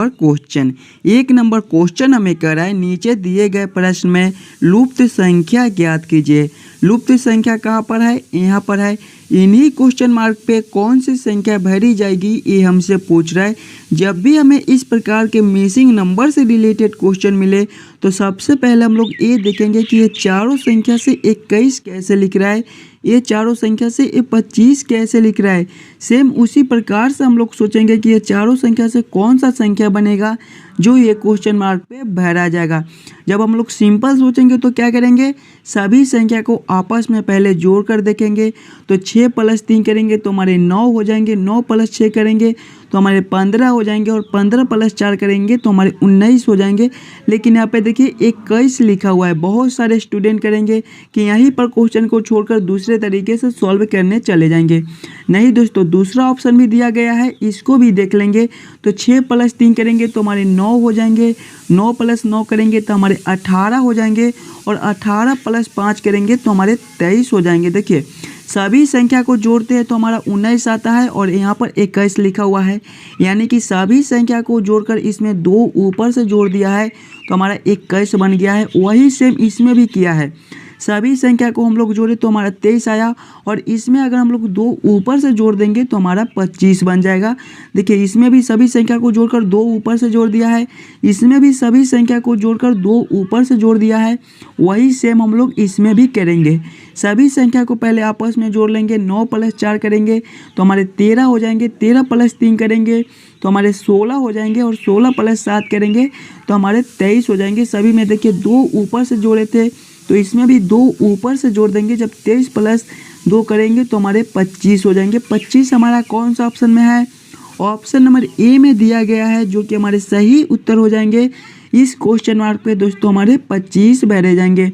Question. एक number question हमें कह रहा है नीचे दिए गए प्रश्न में लुप्त संख्या ज्ञात कीजिए। लुप्त संख्या कहाँ पर है? यहाँ पर है। इन्हीं क्वेश्चन मार्क पे कौन सी संख्या भरी जाएगी ये हमसे पूछ रहा है। जब भी हमें इस प्रकार के मिसिंग नंबर से रिलेटेड क्वेश्चन मिले तो सबसे पहले हम लोग ये देखेंगे कि ये चारों संख्या से 21 कैसे लिख रहा है, ये चारों संख्या से ये 25 कैसे लिख रहा है। सेम उसी प्रकार से हम लोग सोचेंगे कि ये चारों संख्या से कौन सा संख्या बनेगा जो ये क्वेश्चन मार्क पे भरा जाएगा। जब हम लोग सिंपल सोचेंगे तो क्या करेंगे, सभी संख्या को आपस में पहले जोड़ कर देखेंगे। तो 6 + 3 करेंगे तो हमारे 9 हो जाएंगे, 9 + 6 करेंगे तो हमारे 15 हो जाएंगे और 15 + 4 करेंगे तो हमारे 19 हो जाएंगे। लेकिन यहाँ पे देखिए 21 लिखा हुआ है। बहुत सारे स्टूडेंट करेंगे कि यहीं पर क्वेश्चन को छोड़कर दूसरे तरीके से सॉल्व करने चले जाएंगे। नहीं दोस्तों, दूसरा ऑप्शन भी दिया गया है, इसको भी देख लेंगे। तो 6 + 3 करेंगे तो हमारे 9 हो जाएंगे, 9 + 9 करेंगे तो हमारे 18 हो जाएंगे और 18 + 5 करेंगे तो हमारे 23 हो जाएंगे। देखिए सभी संख्या को जोड़ते हैं तो हमारा 19 आता है और यहाँ पर 21 लिखा हुआ है, यानी कि सभी संख्या को जोड़कर इसमें 2 ऊपर से जोड़ दिया है तो हमारा 21 बन गया है। वही सेम इसमें भी किया है, सभी संख्या को हम लोग जोड़े तो हमारा 23 आया और इसमें अगर हम लोग 2 ऊपर से जोड़ देंगे तो हमारा 25 बन जाएगा। देखिए इसमें भी सभी संख्या को जोड़कर 2 ऊपर से जोड़ दिया है, इसमें भी सभी संख्या को जोड़कर 2 ऊपर से जोड़ दिया है। वही सेम हम लोग इसमें भी करेंगे। सभी संख्या को पहले आपस में जोड़ लेंगे, 9 + 4 करेंगे तो हमारे 13 हो जाएंगे, 13 + 3 करेंगे तो हमारे 16 हो जाएंगे और 16 + 7 करेंगे तो हमारे 23 हो जाएंगे। सभी में देखिए 2 ऊपर से जोड़े थे तो इसमें भी 2 ऊपर से जोड़ देंगे। जब 23 + 2 करेंगे तो हमारे 25 हो जाएंगे। 25 हमारा कौन सा ऑप्शन में है? ऑप्शन नंबर ए में दिया गया है, जो कि हमारे सही उत्तर हो जाएंगे। इस क्वेश्चन मार्क पे दोस्तों हमारे 25 भरे जाएंगे।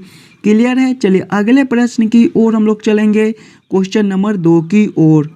क्लियर है? चलिए अगले प्रश्न की ओर हम लोग चलेंगे, क्वेश्चन नंबर 2 की ओर।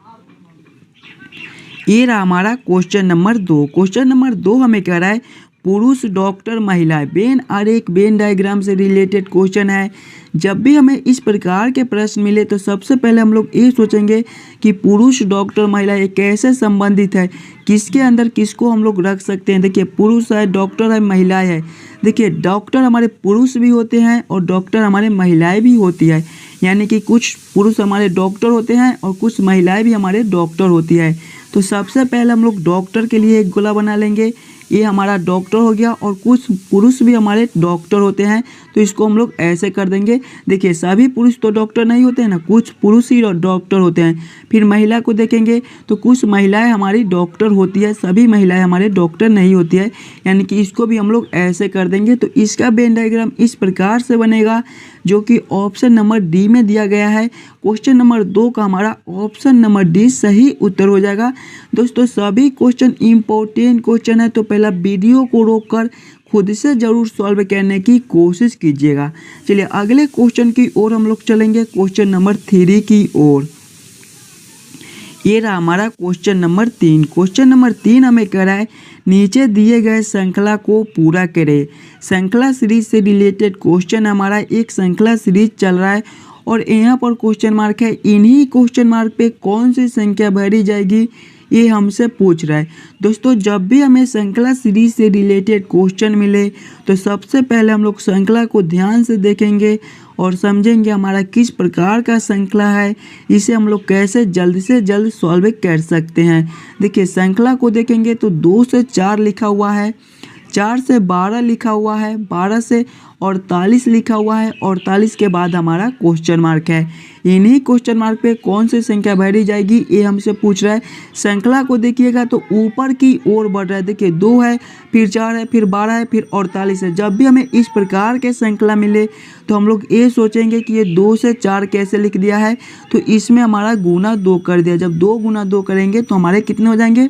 ये रहा हमारा क्वेश्चन नंबर 2। क्वेश्चन नंबर 2 हमें कह रहा है पुरुष, डॉक्टर, महिलाएं। वेन आरेख, वेन डायग्राम से रिलेटेड क्वेश्चन है। जब भी हमें इस प्रकार के प्रश्न मिले तो सबसे पहले हम लोग ये सोचेंगे कि पुरुष, डॉक्टर, महिला ये कैसे संबंधित है, किसके अंदर किसको हम लोग रख सकते हैं। देखिए पुरुष है, डॉक्टर है, महिलाएं है। देखिए डॉक्टर हमारे पुरुष भी होते हैं और डॉक्टर हमारे महिलाएं भी होती है, यानी कि कुछ पुरुष हमारे डॉक्टर होते हैं और कुछ महिलाएं भी हमारे डॉक्टर होती है। तो सबसे पहले हम लोग डॉक्टर के लिए एक गोला बना लेंगे, ये हमारा डॉक्टर हो गया और कुछ पुरुष भी हमारे डॉक्टर होते हैं तो इसको हम लोग ऐसे कर देंगे। देखिए सभी पुरुष तो डॉक्टर नहीं होते हैं ना, कुछ पुरुष ही डॉक्टर होते हैं। फिर महिला को देखेंगे तो कुछ महिलाएं हमारी डॉक्टर होती है, सभी महिलाएं हमारे डॉक्टर नहीं होती है, यानी कि इसको भी हम लोग ऐसे कर देंगे। तो इसका वेन डायग्राम इस प्रकार से बनेगा, जो कि ऑप्शन नंबर डी में दिया गया है। क्वेश्चन नंबर 2 का हमारा ऑप्शन नंबर डी सही उत्तर हो जाएगा। दोस्तों सभी क्वेश्चन इंपॉर्टेंट क्वेश्चन है तो पहला वीडियो को रोककर खुद से जरूर सॉल्व करने की कोशिश कीजिएगा। चलिए अगले क्वेश्चन की ओर हम लोग चलेंगे, क्वेश्चन नंबर 3 की ओर। ये रहा हमारा क्वेश्चन नंबर 3। क्वेश्चन नंबर 3 हमें कह रहा है नीचे दिए गए श्रृंखला को पूरा करें। श्रृंखला सीरीज से रिलेटेड क्वेश्चन हमारा एक श्रृंखला सीरीज चल रहा है और यहाँ पर क्वेश्चन मार्क है। इन्हीं क्वेश्चन मार्क पे कौन सी संख्या भरी जाएगी ये हमसे पूछ रहा है। दोस्तों जब भी हमें श्रृंखला सीरीज से रिलेटेड क्वेश्चन मिले तो सबसे पहले हम लोग श्रृंखला को ध्यान से देखेंगे और समझेंगे हमारा किस प्रकार का श्रृंखला है, इसे हम लोग कैसे जल्द से जल्द सॉल्व कर सकते हैं। देखिए श्रृंखला को देखेंगे तो 2 से 4 लिखा हुआ है, 4 से 12 लिखा हुआ है, 12 से 48 लिखा हुआ है, 48 के बाद हमारा क्वेश्चन मार्क है। इन्हीं क्वेश्चन मार्क पे कौन सी संख्या भरी जाएगी ये हमसे पूछ रहा है। श्रृंखला को देखिएगा तो ऊपर की ओर बढ़ रहा है। देखिए 2 है, फिर 4 है, फिर 12 है, फिर 48 है। जब भी हमें इस प्रकार के श्रृंखला मिले तो हम लोग ये सोचेंगे कि ये 2 से 4 कैसे लिख दिया है, तो इसमें हमारा गुना 2 कर दिया। जब 2 गुना 2 करेंगे तो हमारे कितने हो जाएंगे,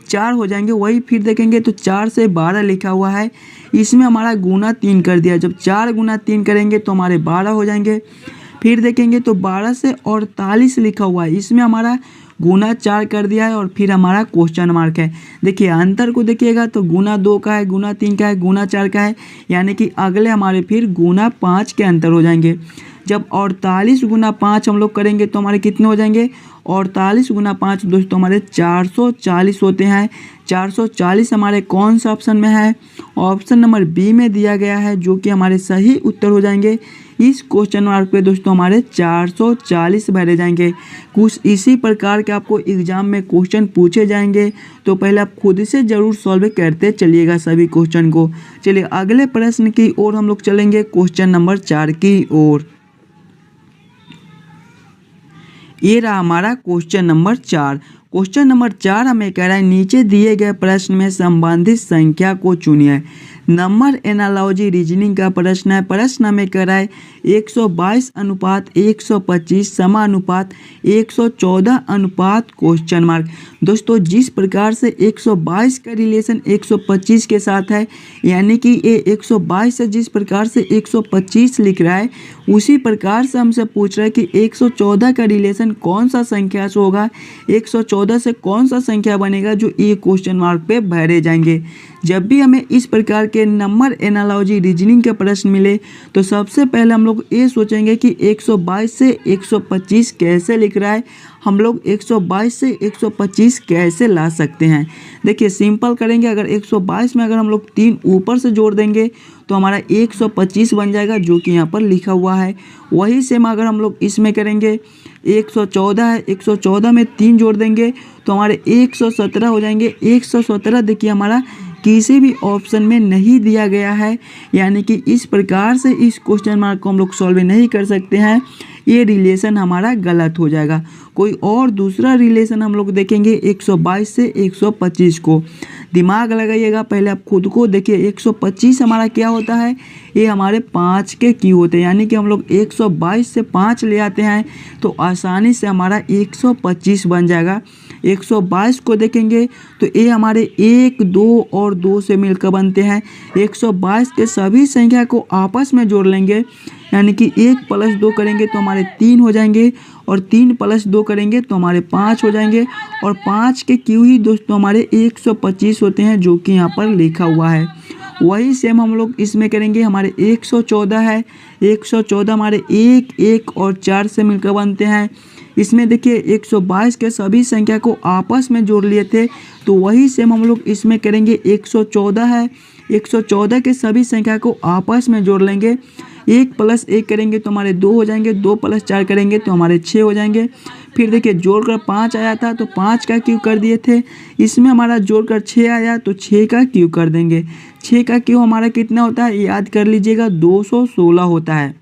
4 हो जाएंगे। वही फिर देखेंगे तो 4 से 12 लिखा हुआ है, इसमें हमारा गुना 3 कर दिया। जब 4 गुना 3 करेंगे तो हमारे 12 हो जाएंगे। फिर देखेंगे तो 12 से 48 लिखा हुआ है, इसमें हमारा गुना 4 कर दिया है और फिर हमारा क्वेश्चन मार्क है। देखिए अंतर को देखिएगा तो गुना 2 का है, गुना 3 का है, गुना 4 का है, यानी कि अगले हमारे फिर गुना 5 के अंतर हो जाएंगे। जब 48 गुना 5 हम लोग करेंगे तो हमारे कितने हो जाएंगे, 48 गुना 5 दोस्तों हमारे 440 होते हैं। 440 हमारे कौन सा ऑप्शन में है? ऑप्शन नंबर बी में दिया गया है, जो कि हमारे सही उत्तर हो जाएंगे। इस क्वेश्चन मार्क पे दोस्तों हमारे 440 भरे जाएंगे। कुछ इसी प्रकार के आपको एग्जाम में क्वेश्चन पूछे जाएंगे, तो पहले आप खुद से ज़रूर सॉल्व करते चलिएगा सभी क्वेश्चन को। चलिए अगले प्रश्न की ओर हम लोग चलेंगे, क्वेश्चन नंबर 4 की ओर। ये रहा हमारा क्वेश्चन नंबर 4। क्वेश्चन नंबर 4 हमें कह रहा है नीचे दिए गए प्रश्न में संबंधित संख्या को चुनिए। नंबर एनालॉजी रीजनिंग का प्रश्न है। प्रश्न हमें कह रहा है 122 अनुपात 125 समानुपात 114 अनुपात क्वेश्चन मार्क। दोस्तों जिस प्रकार से 122 का रिलेशन 125 के साथ है, यानी कि ये 122 से जिस प्रकार से 125 लिख रहा है, उसी प्रकार से हमसे पूछ रहा है कि 114 का रिलेशन कौन सा संख्या से होगा, 114 से कौन सा संख्या बनेगा जो ये क्वेश्चन मार्क पे भरे जाएंगे। जब भी हमें इस प्रकार के नंबर एनालॉजी रीजनिंग के प्रश्न मिले, तो सबसे पहले हम लोग ये सोचेंगे कि 122 से 125 कैसे लिख रहा है, हम लोग 122 से 125 कैसे ला सकते हैं। देखिए सिंपल करेंगे, अगर 122 में अगर हम लोग 3 ऊपर से जोड़ देंगे तो हमारा 125 बन जाएगा, जो कि यहाँ पर लिखा हुआ है। वही सेम अगर हम लोग इसमें करेंगे, 114 है, 114 में 3 जोड़ देंगे तो हमारे 117 हो जाएंगे। 117 देखिए हमारा किसी भी ऑप्शन में नहीं दिया गया है, यानी कि इस प्रकार से इस क्वेश्चन मार्क को हम लोग सॉल्व नहीं कर सकते हैं। ये रिलेशन हमारा गलत हो जाएगा। कोई और दूसरा रिलेशन हम लोग देखेंगे 122 से 125 को। दिमाग लगाइएगा, पहले आप खुद को देखिए। 125 हमारा क्या होता है, ये हमारे 5 के क्यू होते हैं, यानी कि हम लोग 122 से 5 ले आते हैं तो आसानी से हमारा 125 बन जाएगा। 122 को देखेंगे तो ये हमारे 1, 2 और 2 से मिलकर बनते हैं। 122 के सभी संख्या को आपस में जोड़ लेंगे, यानी कि 1 + 2 करेंगे तो हमारे 3 हो जाएंगे, और 3 + 2 करेंगे तो हमारे 5 हो जाएंगे, और 5 के क्यू ही दोस्तों हमारे 125 होते हैं, जो कि यहाँ पर लिखा हुआ है। वही सेम हम लोग इसमें करेंगे। हमारे 114 है, 114 हमारे 1, 1 और 4 से मिलकर बनते हैं। इसमें देखिए 122 के सभी संख्या को आपस में जोड़ लिए थे, तो वही सेम हम लोग इसमें करेंगे। 114 है, 114 के सभी संख्या को आपस में जोड़ लेंगे। 1 + 1 करेंगे तो हमारे 2 हो जाएंगे, 2 + 4 करेंगे तो हमारे 6 हो जाएंगे। फिर देखिए जोड़कर 5 आया था तो 5 का क्यू कर दिए थे। इसमें हमारा जोड़कर 6 आया तो 6 का क्यू कर देंगे। 6 का क्यू हमारा कितना होता है, याद कर लीजिएगा, 216 होता है।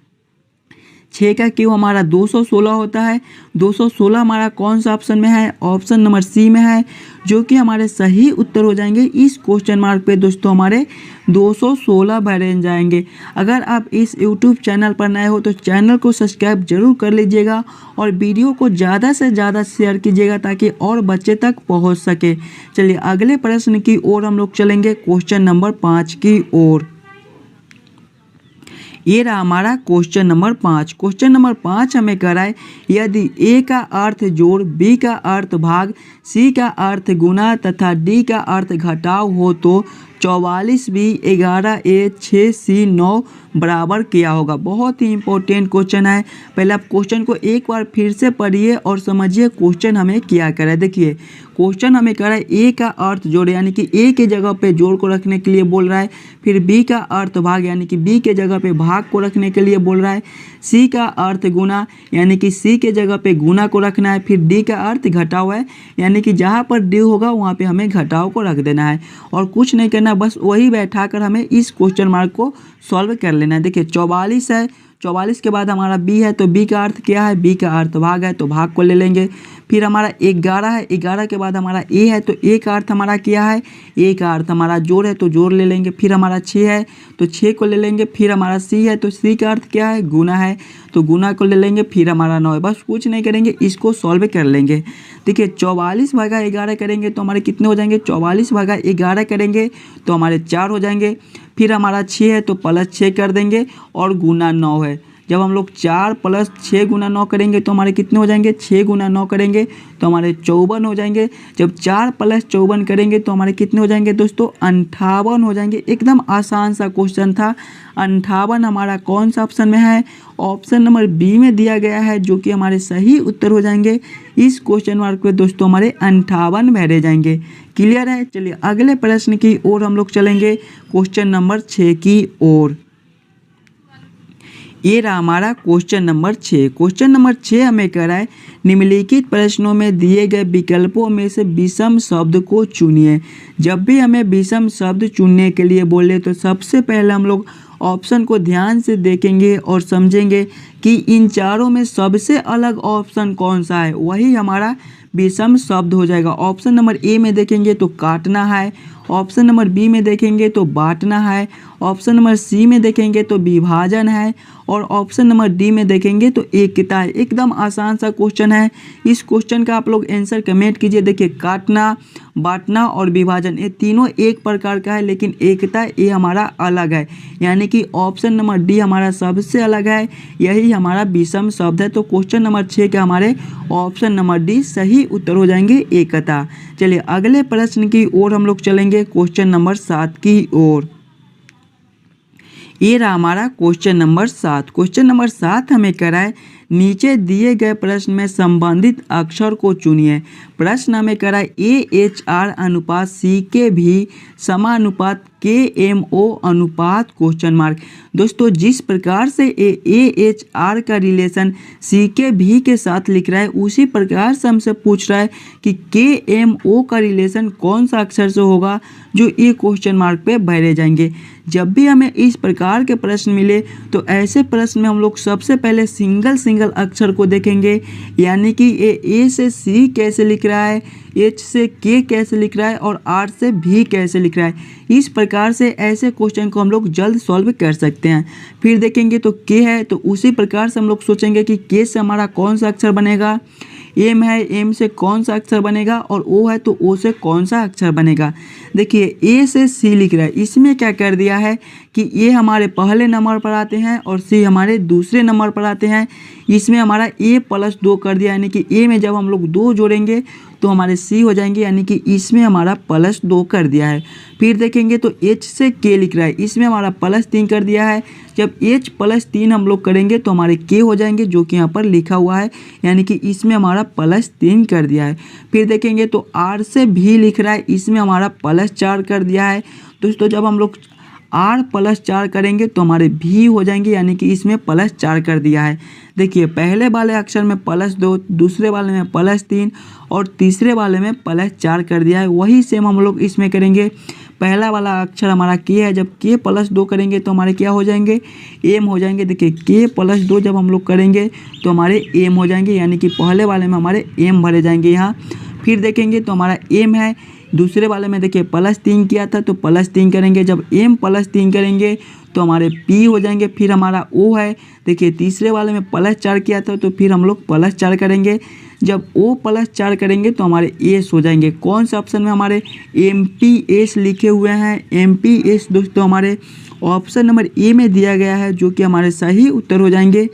6 का क्यू हमारा 216 होता है। 216 हमारा कौन सा ऑप्शन में है, ऑप्शन नंबर सी में है, जो कि हमारे सही उत्तर हो जाएंगे। इस क्वेश्चन मार्क पे दोस्तों हमारे 216 भरे जाएंगे। अगर आप इस यूट्यूब चैनल पर नए हो तो चैनल को सब्सक्राइब जरूर कर लीजिएगा, और वीडियो को ज़्यादा से ज़्यादा शेयर कीजिएगा ताकि और बच्चे तक पहुंच सके। चलिए अगले प्रश्न की ओर हम लोग चलेंगे, क्वेश्चन नंबर 5 की ओर। ये रहा हमारा क्वेश्चन नंबर 5। क्वेश्चन नंबर 5 हमें कह रहा है यदि ए का अर्थ जोड़, बी का अर्थ भाग, सी का अर्थ गुना तथा डी का अर्थ घटाव हो तो 44 बी 11 ए 6 सी 9 बराबर क्या होगा। बहुत ही इंपॉर्टेंट क्वेश्चन है। पहले आप क्वेश्चन को एक बार फिर से पढ़िए और समझिए क्वेश्चन हमें क्या कर रहा है। देखिए क्वेश्चन हमें कह रहा है ए का अर्थ जोड़, यानी कि ए के जगह पे जोड़ को रखने के लिए बोल रहा है। फिर बी का अर्थ भाग, यानी कि बी के जगह पे भाग को रखने के लिए बोल रहा है। सी का अर्थ गुना, यानी कि सी के जगह पे गुना को रखना है। फिर डी का अर्थ घटाव है, यानी कि जहाँ पर डी होगा वहाँ पे हमें घटाव को रख देना है, और कुछ नहीं करना, बस वही बैठाकर हमें इस क्वेश्चन मार्क को सॉल्व कर लेना है। देखिए 44 है, 44 के बाद हमारा बी है तो बी का अर्थ क्या है, बी का अर्थ भाग है तो भाग को ले लेंगे। फिर हमारा 11 है, 11 के बाद हमारा ए है तो ए का अर्थ हमारा क्या है, ए का अर्थ हमारा जोड़ है तो जोड़ ले लेंगे। फिर हमारा 6 है तो 6 को ले लेंगे। फिर हमारा सी है तो सी का अर्थ क्या है, गुना है तो गुना को ले लेंगे। फिर हमारा 9 है, बस कुछ नहीं करेंगे, इसको सॉल्व कर लेंगे। देखिए 44/11 करेंगे तो हमारे कितने हो जाएंगे, 44/11 करेंगे तो हमारे 4 हो जाएंगे। फिर हमारा 6 है तो +6 कर देंगे और गुना 9 है। जब हम लोग 4 + 6 × 9 करेंगे तो हमारे कितने हो जाएंगे, 6 × 9 करेंगे तो हमारे 54 हो जाएंगे। जब 4 + 54 करेंगे तो हमारे कितने हो जाएंगे दोस्तों, 58 हो जाएंगे। एकदम आसान सा क्वेश्चन था। 58 हमारा कौन सा ऑप्शन में है, ऑप्शन नंबर बी में दिया गया है, जो कि हमारे सही उत्तर हो जाएंगे। इस क्वेश्चन मार्क पे दोस्तों हमारे 58 भरे जाएंगे। क्लियर है। चलिए अगले प्रश्न की ओर हम लोग चलेंगे, क्वेश्चन नंबर 6 की ओर। ये रहा हमारा क्वेश्चन नंबर 6। क्वेश्चन नंबर 6 हमें कह रहा है निम्नलिखित प्रश्नों में दिए गए विकल्पों में से विषम शब्द को चुनिए। जब भी हमें विषम शब्द चुनने के लिए बोले तो सबसे पहले हम लोग ऑप्शन को ध्यान से देखेंगे और समझेंगे कि इन चारों में सबसे अलग ऑप्शन कौन सा है, वही हमारा विषम शब्द हो जाएगा। ऑप्शन नंबर ए में देखेंगे तो काटना है, ऑप्शन नंबर बी में देखेंगे तो बांटना है, ऑप्शन नंबर सी में देखेंगे तो विभाजन है, और ऑप्शन नंबर डी में देखेंगे तो एकता है। एकदम आसान सा क्वेश्चन है। इस क्वेश्चन का आप लोग आंसर कमेंट कीजिए। देखिए काटना, बांटना और विभाजन ये तीनों एक प्रकार का है, लेकिन एकता ये हमारा अलग है, यानी कि ऑप्शन नंबर डी हमारा सबसे अलग है, यही हमारा विषम शब्द है। तो क्वेश्चन नंबर 6 के हमारे ऑप्शन नंबर डी सही उत्तर हो जाएंगे, एकता। चलिए अगले प्रश्न की ओर हम लोग चलेंगे, क्वेश्चन नंबर 7 की ओर। ये रहा हमारा क्वेश्चन नंबर 7। क्वेश्चन नंबर 7 हमें कह रहा है नीचे दिए गए प्रश्न में संबंधित अक्षर को चुनिए। प्रश्न हमें कह रहा है AHR अनुपात CK भी समानुपात KMO अनुपात क्वेश्चन मार्क। दोस्तों जिस प्रकार से AHR का रिलेशन CK भी के साथ लिख रहा है, उसी प्रकार से हमसे पूछ रहा है कि KMO का रिलेशन कौन सा अक्षर से होगा, जो ये क्वेश्चन मार्क पे भरे जाएंगे। जब भी हमें इस प्रकार के प्रश्न मिले तो ऐसे प्रश्न में हम लोग सबसे पहले सिंगल अक्षर को देखेंगे, यानी कि ये A से C कैसे लिख रहा है, H से K कैसे लिख रहा है और R से V कैसे लिख रहा है। इस प्रकार से ऐसे क्वेश्चन को हम लोग जल्द सॉल्व कर सकते हैं। फिर देखेंगे तो K है, तो उसी प्रकार से हम लोग सोचेंगे कि K से हमारा कौन सा अक्षर बनेगा, M है, M से कौन सा अक्षर बनेगा, और O है तो O से कौन सा अक्षर बनेगा। देखिए A से C लिख रहा है, इसमें क्या कर दिया है कि A हमारे पहले नंबर पर आते हैं और C हमारे दूसरे नंबर पर आते हैं। इसमें हमारा A + 2 कर दिया, यानी कि A में जब हम लोग 2 जोड़ेंगे तो हमारे C हो जाएंगे, यानी कि इसमें हमारा +2 कर दिया है। फिर देखेंगे तो H से K लिख रहा है, इसमें हमारा +3 कर दिया है। जब H + 3 हम लोग करेंगे तो हमारे K हो जाएंगे, जो कि यहाँ पर लिखा हुआ है, यानी कि इसमें हमारा +3 कर दिया है। फिर देखेंगे तो R से V लिख रहा है, इसमें हमारा +4 कर दिया है। दोस्तों जब हम लोग R + 4 करेंगे तो हमारे V हो जाएंगे, यानी कि इसमें +4 कर दिया है। देखिए पहले वाले अक्षर में +2, दूसरे वाले में +3 और तीसरे वाले में +4 कर दिया है। वही सेम हम लोग इसमें करेंगे। पहला वाला अक्षर हमारा K है, जब K + 2 करेंगे तो हमारे क्या हो जाएंगे, M हो जाएंगे। देखिए K + 2 जब हम लोग करेंगे तो हमारे M हो जाएंगे, यानी कि पहले वाले में हमारे M भरे जाएंगे यहाँ। फिर देखेंगे तो हमारा M है, दूसरे वाले में देखिए +3 किया था तो +3 करेंगे। जब M +3 करेंगे तो हमारे P हो जाएंगे। फिर हमारा O है, देखिए तीसरे वाले में +4 किया था तो फिर हम लोग +4 करेंगे। जब O +4 करेंगे तो हमारे S हो जाएंगे। कौन सा ऑप्शन में हमारे MPS लिखे हुए हैं, MPS दोस्तों हमारे ऑप्शन नंबर ए में दिया गया है, जो कि हमारे सही उत्तर हो जाएंगे।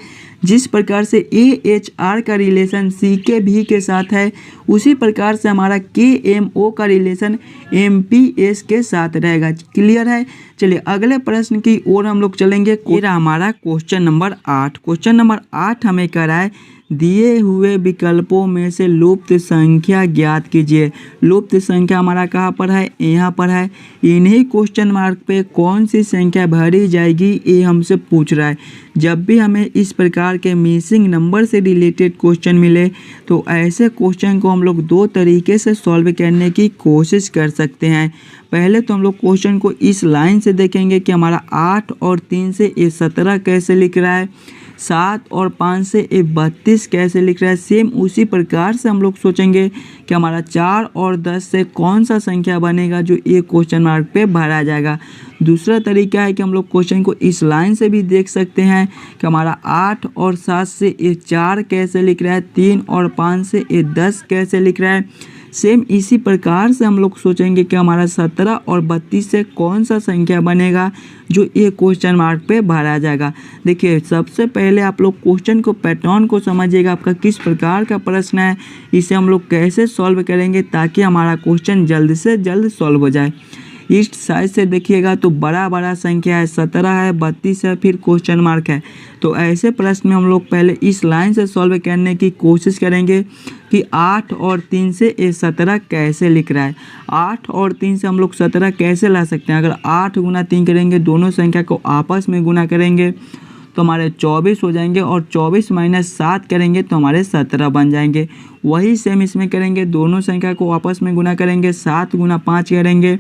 जिस प्रकार से AHR का रिलेशन CK भी के साथ है, उसी प्रकार से हमारा KMO का रिलेशन MPS के साथ रहेगा। क्लियर है। चलिए अगले प्रश्न की ओर हम लोग चलेंगे। मेरा हमारा क्वेश्चन नंबर 8। क्वेश्चन नंबर 8 हमें कह रहा है दिए हुए विकल्पों में से लुप्त संख्या ज्ञात कीजिए। लुप्त संख्या हमारा कहाँ पर है, यहाँ पर है। इन्हीं क्वेश्चन मार्क पे कौन सी संख्या भरी जाएगी, ये हमसे पूछ रहा है। जब भी हमें इस प्रकार के मिसिंग नंबर से रिलेटेड क्वेश्चन मिले तो ऐसे क्वेश्चन को हम लोग 2 तरीके से सॉल्व करने की कोशिश कर सकते हैं। पहले तो हम लोग क्वेश्चन को इस लाइन से देखेंगे कि हमारा 8 और 3 से ये 17 कैसे लिख रहा है, 7 और 5 से ये 32 कैसे लिख रहा है। सेम उसी प्रकार से हम लोग सोचेंगे कि हमारा 4 और 10 से कौन सा संख्या बनेगा जो ये क्वेश्चन मार्क पे भरा जाएगा। दूसरा तरीका है कि हम लोग क्वेश्चन को इस लाइन से भी देख सकते हैं कि हमारा 8 और 7 से ये 4 कैसे लिख रहा है, 3 और 5 से ये 10 कैसे लिख रहा है। सेम इसी प्रकार से हम लोग सोचेंगे कि हमारा 17 और 32 से कौन सा संख्या बनेगा जो ये क्वेश्चन मार्क पे भरा जाएगा। देखिए सबसे पहले आप लोग क्वेश्चन को पैटर्न को समझिएगा, आपका किस प्रकार का प्रश्न है, इसे हम लोग कैसे सॉल्व करेंगे ताकि हमारा क्वेश्चन जल्द से जल्द सॉल्व हो जाए। ईस्ट साइड से देखिएगा तो बड़ा बड़ा संख्या है, 17 है, 32 है, फिर क्वेश्चन मार्क है। तो ऐसे प्रश्न में हम लोग पहले इस लाइन से सॉल्व करने की कोशिश करेंगे कि 8 और 3 से ये 17 कैसे लिख रहा है। 8 और 3 से हम लोग 17 कैसे ला सकते हैं। अगर 8 गुना 3 करेंगे, दोनों संख्या को आपस में गुना करेंगे तो हमारे 24 हो जाएंगे, और 24 माइनस 7 करेंगे तो हमारे 17 बन जाएंगे। वही सेम इसमें करेंगे, दोनों संख्या को आपस में गुना करेंगे, 7 गुना 5 करेंगे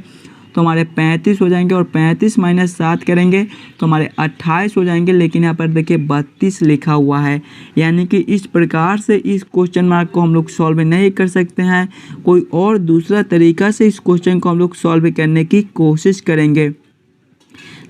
तो हमारे 35 हो जाएंगे, और 35 माइनस 7 करेंगे तो हमारे 28 हो जाएंगे। लेकिन यहाँ पर देखिए 32 लिखा हुआ है, यानी कि इस प्रकार से इस क्वेश्चन मार्क को हम लोग सॉल्व नहीं कर सकते हैं। कोई और दूसरा तरीका से इस क्वेश्चन को हम लोग सॉल्व करने की कोशिश करेंगे।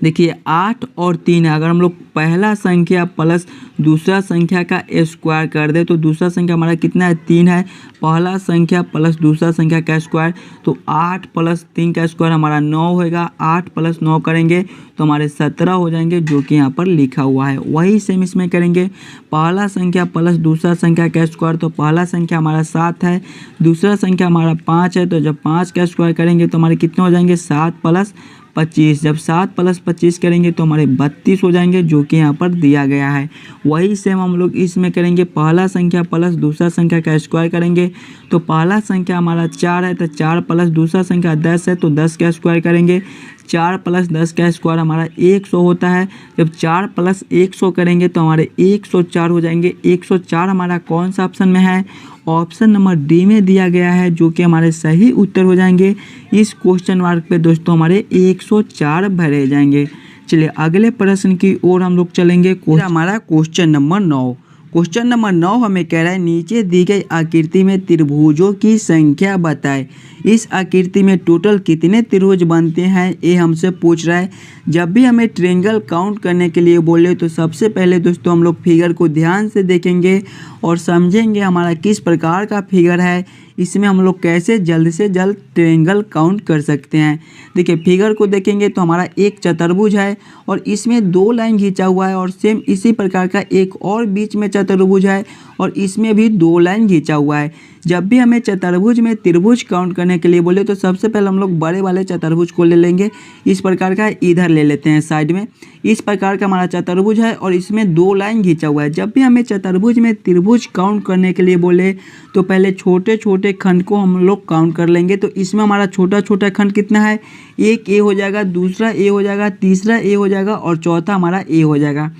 देखिए 8 और 3 है, अगर हम लोग पहला संख्या प्लस दूसरा संख्या का स्क्वायर कर दे तो दूसरा संख्या हमारा कितना है, 3 है। पहला संख्या प्लस दूसरा संख्या का स्क्वायर तो 8 प्लस 3 का स्क्वायर हमारा 9 होएगा। 8 प्लस 9 करेंगे तो हमारे 17 हो जाएंगे, जो कि यहाँ पर लिखा हुआ है। वही सेम इसमें करेंगे, पहला संख्या प्लस दूसरा संख्या का स्क्वायर तो पहला संख्या हमारा 7 है, दूसरा संख्या हमारा 5 है। तो जब 5 का स्क्वायर करेंगे तो हमारे कितने हो जाएंगे, 7 प्लस 25। जब 7 प्लस 25 करेंगे तो हमारे 32 हो जाएंगे, जो कि यहाँ पर दिया गया है। वही सेम हम लोग इसमें करेंगे, पहला संख्या प्लस दूसरा संख्या का स्क्वायर करेंगे तो पहला संख्या हमारा 4 है, तो 4 प्लस दूसरा संख्या 10 है, तो 10 का स्क्वायर करेंगे। 4 प्लस 10 का स्क्वायर हमारा 100 होता है। जब 4 प्लस 100 करेंगे तो हमारे 104 हो जाएंगे। 104 हमारा कौन सा ऑप्शन में है, ऑप्शन नंबर डी में दिया गया है, जो कि हमारे सही उत्तर हो जाएंगे। इस क्वेश्चन मार्क पे दोस्तों हमारे 104 भरे जाएंगे। चलिए अगले प्रश्न की ओर हम लोग चलेंगे। हमारा क्वेश्चन नंबर 9। क्वेश्चन नंबर 9 हमें कह रहा है नीचे दी गई आकृति में त्रिभुजों की संख्या बताएं। इस आकृति में टोटल कितने त्रिभुज बनते हैं, ये हमसे पूछ रहा है। जब भी हमें ट्रायंगल काउंट करने के लिए बोले तो सबसे पहले दोस्तों हम लोग फिगर को ध्यान से देखेंगे और समझेंगे हमारा किस प्रकार का फिगर है, इसमें हम लोग कैसे जल्द से जल्द ट्रायंगल काउंट कर सकते हैं। देखिए फिगर को देखेंगे तो हमारा एक चतुर्भुज है और इसमें 2 लाइन खींचा हुआ है, और सेम इसी प्रकार का एक और बीच में चतुर्भुज है और इसमें भी 2 लाइन खींचा हुआ है। जब भी हमें चतुर्भुज में त्रिभुज काउंट करने के लिए बोले तो सबसे पहले हम लोग बड़े वाले चतुर्भुज को ले लेंगे। इस प्रकार का इधर ले लेते हैं साइड में, इस प्रकार का हमारा चतुर्भुज है और इसमें 2 लाइन खींचा हुआ है। जब भी हमें चतुर्भुज में त्रिभुज काउंट करने के लिए बोले तो पहले छोटे छोटे खंड को हम लोग काउंट कर लेंगे। तो इसमें हमारा छोटा छोटा खंड कितना है, एक ए हो जाएगा, दूसरा ए हो जाएगा, तीसरा ए हो जाएगा और चौथा हमारा ए हो जाएगा।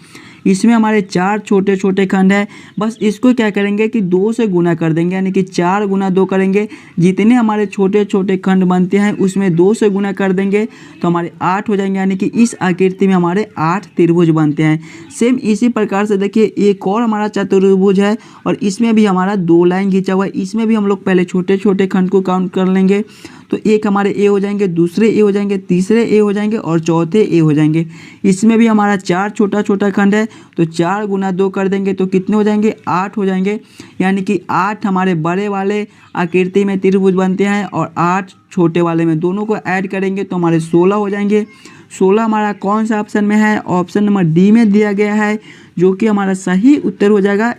इसमें हमारे 4 छोटे छोटे खंड है। बस इसको क्या करेंगे कि 2 से गुना कर देंगे, यानी कि 4 गुना 2 करेंगे। जितने हमारे छोटे छोटे खंड बनते हैं उसमें 2 से गुना कर देंगे तो हमारे 8 हो जाएंगे, यानी कि इस आकृति में हमारे 8 त्रिभुज बनते हैं। सेम इसी प्रकार से देखिए एक और हमारा चतुर्भुज है और इसमें भी हमारा 2 लाइन खींचा हुआ है। इसमें भी हम लोग पहले छोटे छोटे खंड को काउंट कर लेंगे। तो एक हमारे ए हो जाएंगे, दूसरे ए हो जाएंगे, तीसरे ए हो जाएंगे और चौथे ए हो जाएंगे। इसमें भी हमारा 4 छोटा छोटा खंड है, तो 4 गुना 2 कर देंगे तो कितने हो जाएंगे, 8 हो जाएंगे। यानी कि 8 हमारे बड़े वाले आकृति में त्रिभुज बनते हैं और 8 छोटे वाले में, दोनों को ऐड करेंगे तो हमारे 16 हो जाएंगे। 16 हमारा कौन सा ऑप्शन में है, ऑप्शन नंबर डी में दिया गया है, जो कि हमारा सही उत्तर हो जाएगा।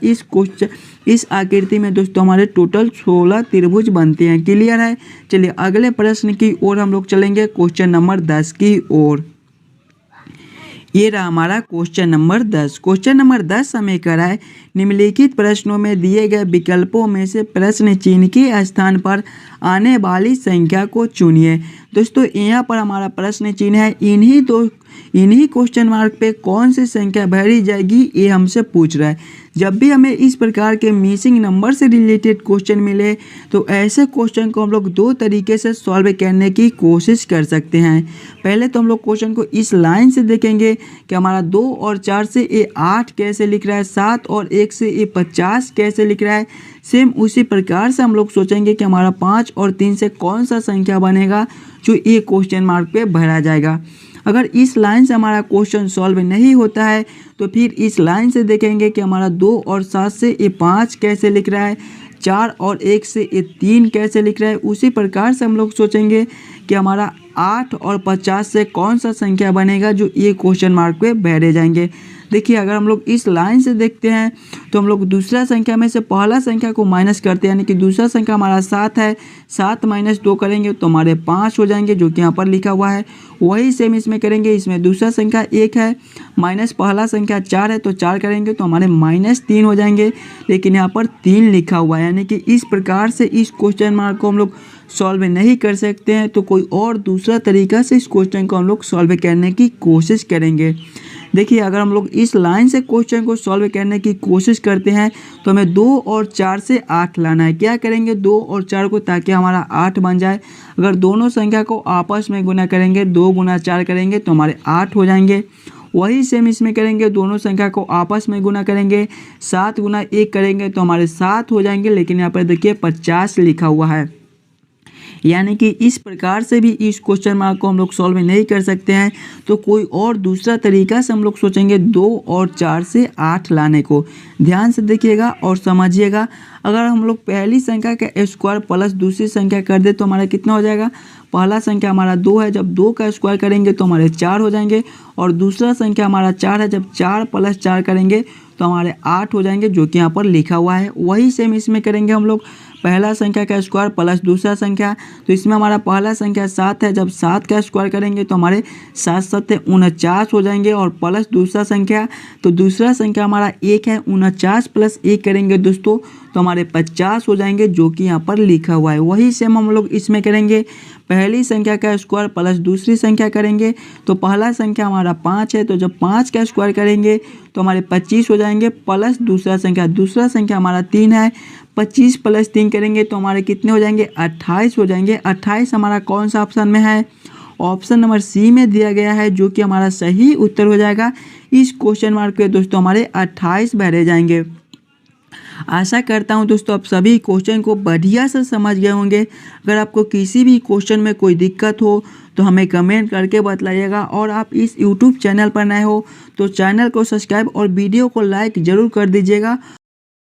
इस आकृति में दोस्तों हमारे टोटल 16 त्रिभुज बनते हैं। क्लियर है। चलिए अगले प्रश्न की ओर हम लोग चलेंगे, क्वेश्चन नंबर 10 की ओर। ये रहा हमारा क्वेश्चन नंबर 10। क्वेश्चन नंबर 10 हमें कह रहा है निम्नलिखित प्रश्नों में दिए गए विकल्पों में से प्रश्न चिन्ह के स्थान पर आने वाली संख्या को चुनिए। दोस्तों यहाँ पर हमारा प्रश्न चिन्ह है, इन्हीं क्वेश्चन मार्क पे कौन सी संख्या भरी जाएगी ये हमसे पूछ रहा है। जब भी हमें इस प्रकार के मिसिंग नंबर से रिलेटेड क्वेश्चन मिले तो ऐसे क्वेश्चन को हम लोग 2 तरीके से सॉल्व करने की कोशिश कर सकते हैं। पहले तो हम लोग क्वेश्चन को इस लाइन से देखेंगे कि हमारा 2 और 4 से ये 8 कैसे लिख रहा है, 7 और 1 से ये 50 कैसे लिख रहा है। सेम उसी प्रकार से हम लोग सोचेंगे कि हमारा 5 और 3 से कौन सा संख्या बनेगा जो ये क्वेश्चन मार्क पे भरा जाएगा। अगर इस लाइन से हमारा क्वेश्चन सॉल्व नहीं होता है तो फिर इस लाइन से देखेंगे कि हमारा 2 और 7 से ये 5 कैसे लिख रहा है, 4 और 1 से ये 3 कैसे लिख रहा है, उसी प्रकार से हम लोग सोचेंगे कि हमारा 8 और 50 से कौन सा संख्या बनेगा जो ये क्वेश्चन मार्क पे बैठे जाएंगे। देखिए अगर हम लोग इस लाइन से देखते हैं तो हम लोग दूसरा संख्या में से पहला संख्या को माइनस करते हैं, यानी कि दूसरा संख्या हमारा 7 है, 7 - 2 करेंगे तो हमारे 5 हो जाएंगे जो कि यहाँ पर लिखा हुआ है। वही सेम इसमें करेंगे, इसमें दूसरा संख्या 1 है माइनस पहला संख्या 4 है तो 4 करेंगे तो हमारे -3 हो जाएंगे, लेकिन यहाँ पर 3 लिखा हुआ है, यानी कि इस प्रकार से इस क्वेश्चन मार्क को हम लोग सॉल्व नहीं कर सकते हैं। तो कोई और दूसरा तरीका से इस क्वेश्चन को हम लोग सॉल्व करने की कोशिश करेंगे। देखिए अगर हम लोग इस लाइन से क्वेश्चन को सॉल्व करने की कोशिश करते हैं तो हमें 2 और 4 से 8 लाना है। क्या करेंगे 2 और 4 को, ताकि हमारा 8 बन जाए। अगर दोनों संख्या को आपस में गुना करेंगे, 2 × 4 करेंगे तो हमारे 8 हो जाएंगे। वही सेम इसमें करेंगे, दोनों संख्या को आपस में गुना करेंगे, 7 × 1 करेंगे तो हमारे 7 हो जाएंगे, लेकिन यहाँ पर देखिए 50 लिखा हुआ है। यानी कि इस प्रकार से भी इस क्वेश्चन मार्क को हम लोग सॉल्व नहीं कर सकते हैं। तो कोई और दूसरा तरीका से हम लोग सोचेंगे 2 और 4 से 8 लाने को। ध्यान से देखिएगा और समझिएगा। अगर हम लोग पहली संख्या का स्क्वायर प्लस दूसरी संख्या कर दे तो हमारा कितना हो जाएगा, पहला संख्या हमारा 2 है, जब 2 का स्क्वायर करेंगे तो हमारे 4 हो जाएंगे, और दूसरा संख्या हमारा 4 है, जब 4 + 4 करेंगे तो हमारे 8 हो जाएंगे जो कि यहाँ पर लिखा हुआ है। वही सेम इसमें करेंगे हम लोग, पहला संख्या का स्क्वायर प्लस दूसरा संख्या, तो इसमें हमारा पहला संख्या 7 है, जब 7 का स्क्वायर करेंगे तो हमारे 7 × 7 = 49 हो जाएंगे, और प्लस दूसरा संख्या, तो दूसरा संख्या हमारा 1 है, 49 + 1 करेंगे दोस्तों तो हमारे 50 हो जाएंगे जो कि यहाँ पर लिखा हुआ है। वही सेम हम लोग इसमें करेंगे, पहली संख्या का स्क्वायर प्लस दूसरी संख्या करेंगे, तो पहला संख्या हमारा 5 है, तो जब 5 का स्क्वायर करेंगे तो हमारे 25 हो जाएंगे, प्लस दूसरा संख्या हमारा 3 है, 25 + 3 करेंगे तो हमारे कितने हो जाएंगे, 28 हो जाएंगे। 28 हमारा कौन सा ऑप्शन में है, ऑप्शन नंबर सी में दिया गया है, जो कि हमारा सही उत्तर हो जाएगा। इस क्वेश्चन मार्क पे दोस्तों हमारे 28 भरे जाएंगे। आशा करता हूं दोस्तों आप सभी क्वेश्चन को बढ़िया से समझ गए होंगे। अगर आपको किसी भी क्वेश्चन में कोई दिक्कत हो तो हमें कमेंट करके बतलाइएगा, और आप इस यूट्यूब चैनल पर नए हो तो चैनल को सब्सक्राइब और वीडियो को लाइक ज़रूर कर दीजिएगा।